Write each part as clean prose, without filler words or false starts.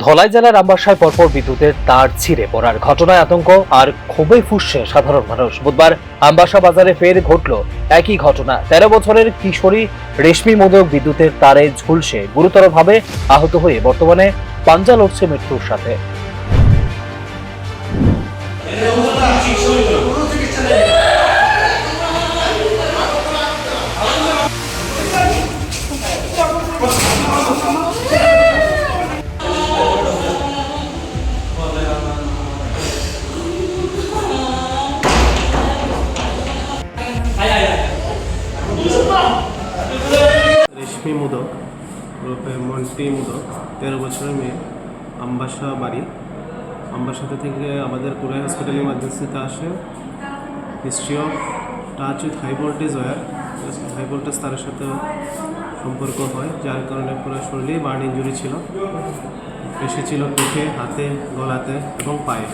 ধলাই জেলার আমবাসায় পরপর বিদ্যুতের তার ছিঁড়ে পড়ার ঘটনায় আতঙ্ক আর ক্ষোভে ফুঁসছে সাধারণ মানুষ। বুধবার আমবাসা বাজারে ফের ঘটল একই ঘটনা। 13 বছরের কিশোরী রেশমি মোদক বিদ্যুতের তারে ঝুলসে গুরুতরভাবে আহত হয়ে বর্তমানে পাঞ্জা লড়ছে মৃত্যুর সাথে। রেশমি মোদক ওরফে মন্টি মোদক 13 বছরের মেয়ে, আমবাসা বাড়ি। আমবাসাতে থেকে আমাদের কুড়াই হসপিটাল ইমার্জেন্সিতে আসে। History of touch with high voltage wire, high voltage তারের সাথে সম্পর্ক হয়, যার কারণে পুরো শরীরেই বার্ন ইঞ্জুরি ছিল। বেশি ছিল পিঠে, হাতে, গলাতে এবং পায়ে।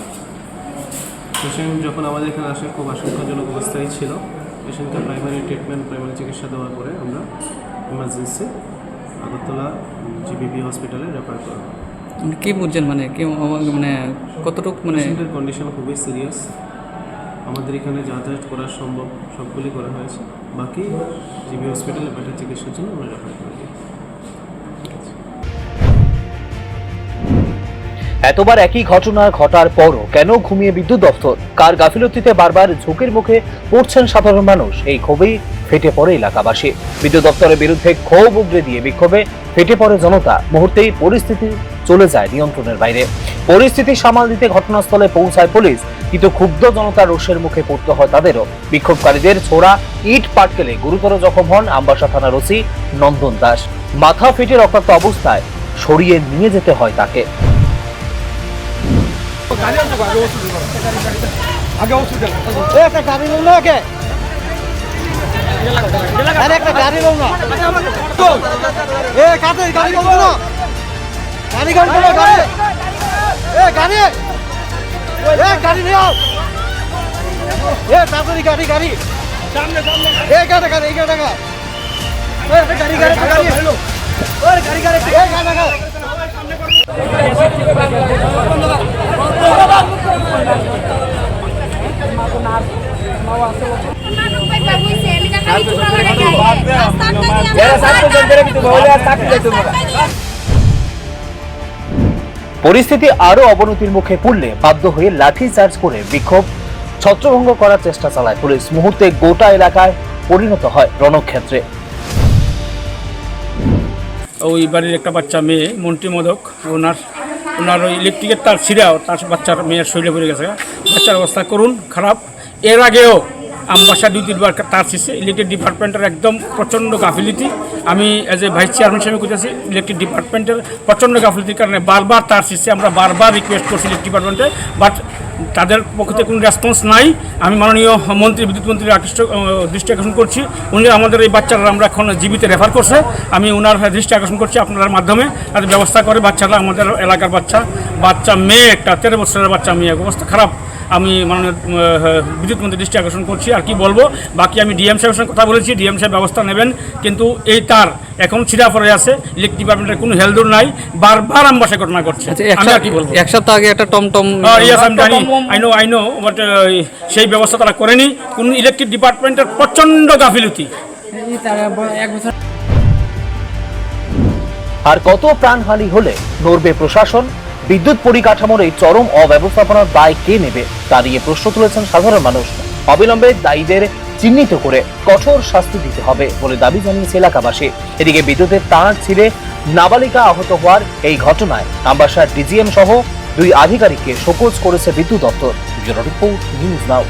পেশেন্ট যখন আমাদের এখানে আসে খুব আশঙ্কাজনক অবস্থায় ছিল। পেশেন্টকে প্রাইমারি চিকিৎসা দেওয়ার পরে আমরা ইমার্জেন্সি আগরতলা জিবিপি হসপিটালে রেফার করা। কি বুঝছেন মানে কতটুকু পেশেন্টের কন্ডিশন খুবই সিরিয়াস। আমাদের এখানে যা যা করা সম্ভব সবগুলি করা হয়েছে, বাকি জিবি হসপিটালে বেটার চিকিৎসার জন্য আমরা রেফার করে দিই। এতবার একই ঘটনা ঘটার পরও কেন ঘুমিয়ে বিদ্যুৎ দপ্তর? কার গাফিলতিতে বারবার ঝুঁকির মুখে পড়ছেন সাধারণ মানুষ? এই ক্ষোভেই ফেটে পড়ে এলাকাবাসী। বিদ্যুৎ দপ্তরের বিরুদ্ধে ক্ষোভ উগরে দিয়ে বিক্ষোভে ফেটে পড়ে জনতা। মুহূর্তেই পরিস্থিতি চলে যায় নিয়ন্ত্রণের বাইরে। পরিস্থিতি সামাল দিতে ঘটনাস্থলে পৌঁছায় পুলিশ, কিন্তু ক্ষুব্ধ জনতার রোষের মুখে পড়তে হয় তাদেরও। বিক্ষোভকারীদের ছোড়া ইট পাটকেলে গুরুতর জখম হন আমবাসা থানার ওসি নন্দন দাস। মাথা ফেটে রক্তাক্ত অবস্থায় সরিয়ে নিয়ে যেতে হয় তাকে। একটা গাড়ি লোক না কে একটা গাড়ি লোক না এ কাতে গাড়ি লোক না গাড়ি গাড়ি গাড়ি এ গাড়ি এ গাড়ি নিও এ তাড়াতাড়ি গাড়ি গাড়ি সামনে সামনে এ গাড়ি গাড়ি এই গাড়ি এ গাড়ি গাড়ি গাড়ি ওরে গাড়ি গাড়ি এ গাড়ি গাড়ি পরিস্থিতি আরো অবনতির মুখে পড়লে বাধ্য হয়ে লাঠি চার্জ করে বিক্ষোভ ছত্রভঙ্গ করার চেষ্টা চালায় পুলিশ। মুহূর্তে গোটা এলাকায় পরিণত হয় রণক্ষেত্রে। ওই বাড়ির একটা বাচ্চা মেয়ে মন্টি মোদক, ওনার ওই ইলেকট্রিকের তার ছিঁড়াও তার বাচ্চার মেয়ের শরীরে পড়ে গেছে। বাচ্চার অবস্থা করুন খারাপ। এর আগেও আমবাসা 2-3 বার তার ছিঁড়ছে। ইলেকট্রিক ডিপার্টমেন্টের একদম প্রচণ্ড গাফিলিতি। আমি এজ এ ভাইস চেয়ারম্যান হিসেবে করতেছি, ইলেকট্রিক ডিপার্টমেন্টের প্রচণ্ড গাফিলিতির কারণে বারবার তার ছিঁড়ছে। আমরা বারবার রিকোয়েস্ট করছি ইলেকট্রিক ডিপার্টমেন্টে, বাট তাদের পক্ষ থেকে কোনো রেসপন্স নাই। আমি মাননীয় মন্ত্রী, বিদ্যুৎ মন্ত্রীর দৃষ্টি আকর্ষণ করছি। উনি আমাদের এই বাচ্চারা আমরা এখন জীবিতে রেফার করছে। আমি ওনার দৃষ্টি আকর্ষণ করছি আপনার মাধ্যমে তাদের ব্যবস্থা করে। বাচ্চারা আমাদের এলাকার বাচ্চা মেয়ে, একটা 13 বছরের বাচ্চা মেয়ে, অবস্থা খারাপ। আমি মাননীয় বিদ্যুৎ মন্ত্রীর দৃষ্টি আকর্ষণ করছি। আর কি বলবো, বাকি আমি ডিএম সাহেবের সঙ্গে কথা বলেছি, ডিএম সাহেব ব্যবস্থা নেবেন। কিন্তু এই তার এখন ছিঁড়া পড়ে আছে, ইলেকট্রিক ডিপার্টমেন্টের কোনো হেলদোল নাই, বারবার আমবাসায় ঘটনা ঘটছে। আমি আর কি বলবো, এক সপ্তাহ আগে একটা টমটম জানি, আই নো বাট সেই ব্যবস্থা তারা করেনি। কোন ইলেকট্রিক ডিপার্টমেন্টের প্রচণ্ড গাফিলতি। আর কত প্রাণহানি হলে নড়বে প্রশাসন? বিদ্যুৎ পরিকাঠামোর এই চরম অব্যবস্থাপনার দায় কে নেবে তা নিয়ে প্রশ্ন তুলেছেন সাধারণ মানুষ। অবিলম্বে দায়ীদের চিহ্নিত করে কঠোর শাস্তি দিতে হবে বলে দাবি জানিয়েছে এলাকাবাসী। এদিকে বিদ্যুতের তার ছিঁড়ে নাবালিকা আহত হওয়ার এই ঘটনায় আমবাসার ডিজিএম সহ 2 আধিকারিককে শোকজ করেছে বিদ্যুৎ দপ্তর। Bureau report, news now.